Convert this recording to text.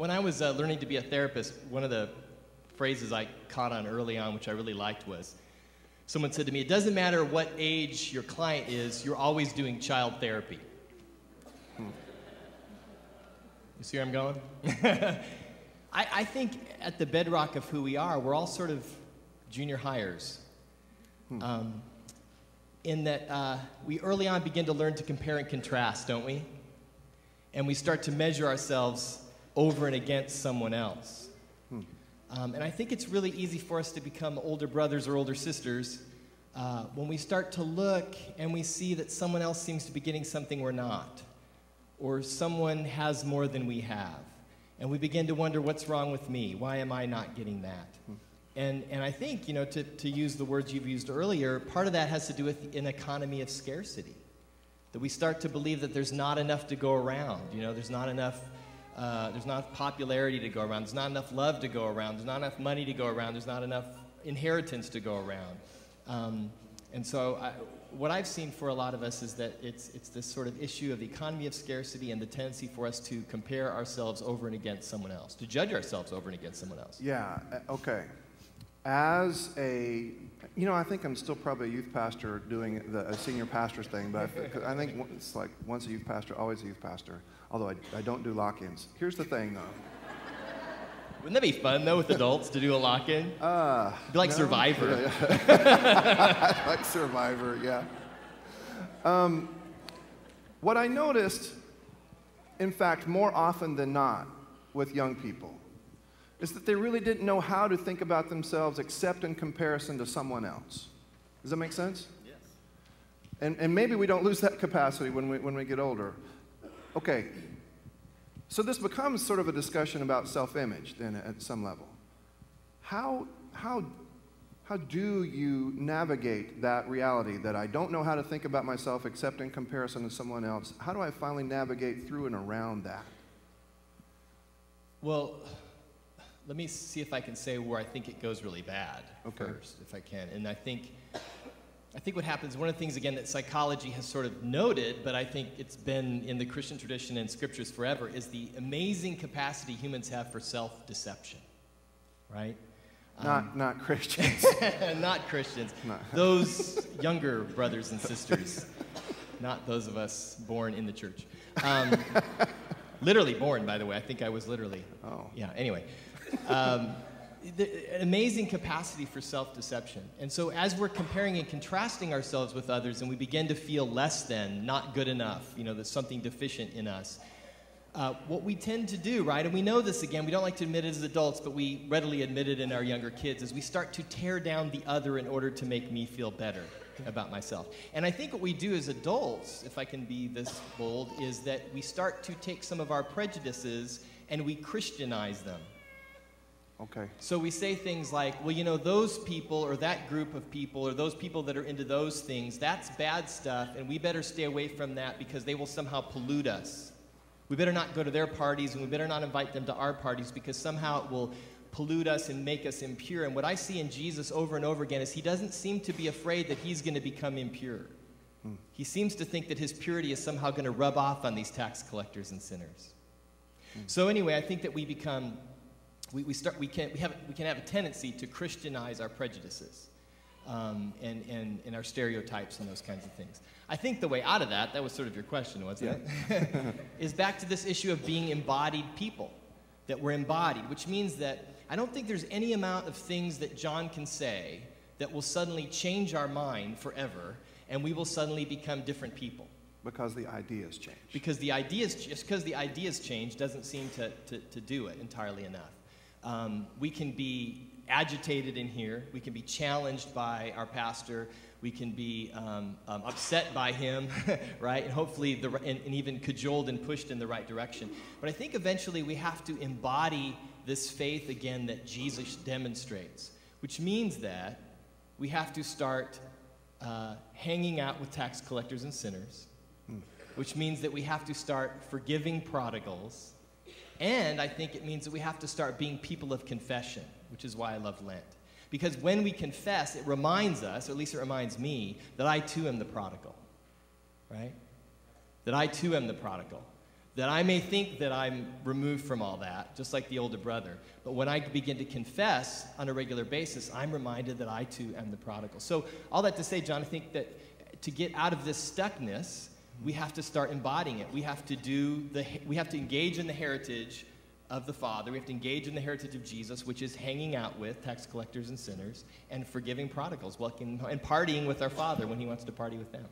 When I was learning to be a therapist, one of the phrases I caught on early on, which I really liked, was someone said to me, "It doesn't matter what age your client is, you're always doing child therapy." You see where I'm going? I think at the bedrock of who we are, we're all sort of junior hires. In that we early on begin to learn to compare and contrast, don't we? And we start to measure ourselves over and against someone else. And I think it's really easy for us to become older brothers or older sisters when we start to look and we see that someone else seems to be getting something we're not, or someone has more than we have. And we begin to wonder, what's wrong with me? Why am I not getting that? And I think, you know, to use the words you've used earlier, part of that has to do with an economy of scarcity. That we start to believe that there's not enough to go around. You know, there's not enough popularity to go around. There's not enough love to go around. There's not enough money to go around. There's not enough inheritance to go around. And so what I've seen for a lot of us is that it's this sort of issue of the economy of scarcity and the tendency for us to compare ourselves over and against someone else, to judge ourselves over and against someone else. Yeah, okay. As a, you know, I think I'm still probably a youth pastor doing a senior pastor's thing, but I think it's like once a youth pastor, always a youth pastor, although I don't do lock-ins. Here's the thing, though. Wouldn't that be fun, though, with adults to do a lock-in? Be like no? Survivor. Yeah. Like Survivor, yeah. What I noticed, in fact, more often than not with young people, is that they really didn't know how to think about themselves except in comparison to someone else. Does that make sense? Yes. And maybe we don't lose that capacity when we get older. Okay. So this becomes sort of a discussion about self-image then at some level. How do you navigate that reality that I don't know how to think about myself except in comparison to someone else? How do I finally navigate through and around that? Well, let me see if I can say where I think it goes really bad first, if I can. And I think what happens, one of the things, again, that psychology has sort of noted, but I think it's been in the Christian tradition and scriptures forever, is the amazing capacity humans have for self-deception, right? Not Christians. Not Christians. No. Those younger brothers and sisters, not those of us born in the church. Literally born, by the way. I think I was literally. Oh. Yeah, anyway. An amazing capacity for self-deception. And so as we're comparing and contrasting ourselves with others and we begin to feel less than, not good enough, you know, there's something deficient in us, what we tend to do, right, and we know this again, we don't like to admit it as adults, but we readily admit it in our younger kids, is we start to tear down the other in order to make me feel better about myself. And I think what we do as adults, if I can be this bold, is that we start to take some of our prejudices and we Christianize them. Okay. So we say things like, well, you know, those people or that group of people or those people that are into those things, that's bad stuff, and we better stay away from that because they will somehow pollute us. We better not go to their parties, and we better not invite them to our parties because somehow it will pollute us and make us impure. And what I see in Jesus over and over again is he doesn't seem to be afraid that he's going to become impure. He seems to think that his purity is somehow going to rub off on these tax collectors and sinners. So anyway, I think that we become... We can have a tendency to Christianize our prejudices and our stereotypes and those kinds of things. I think the way out of that was sort of your question, wasn't it? Is back to this issue of being embodied people, that we're embodied, which means that I don't think there's any amount of things that John can say that will suddenly change our mind forever, and we will suddenly become different people. Because the ideas change. Because the ideas, just because the ideas change doesn't seem to do it entirely enough. We can be agitated in here. We can be challenged by our pastor. We can be upset by him, right? And hopefully, and even cajoled and pushed in the right direction. But I think eventually we have to embody this faith again that Jesus demonstrates, which means that we have to start hanging out with tax collectors and sinners, which means that we have to start forgiving prodigals. And I think it means that we have to start being people of confession, which is why I love Lent. Because when we confess, it reminds us, or at least it reminds me, that I too am the prodigal, right? That I too am the prodigal. that I may think that I'm removed from all that, just like the older brother. But when I begin to confess on a regular basis, I'm reminded that I too am the prodigal. So all that to say, John, I think that to get out of this stuckness, we have to start embodying it. We have to engage in the heritage of the Father. We have to engage in the heritage of Jesus, which is hanging out with tax collectors and sinners and forgiving prodigals, and partying with our Father when he wants to party with them.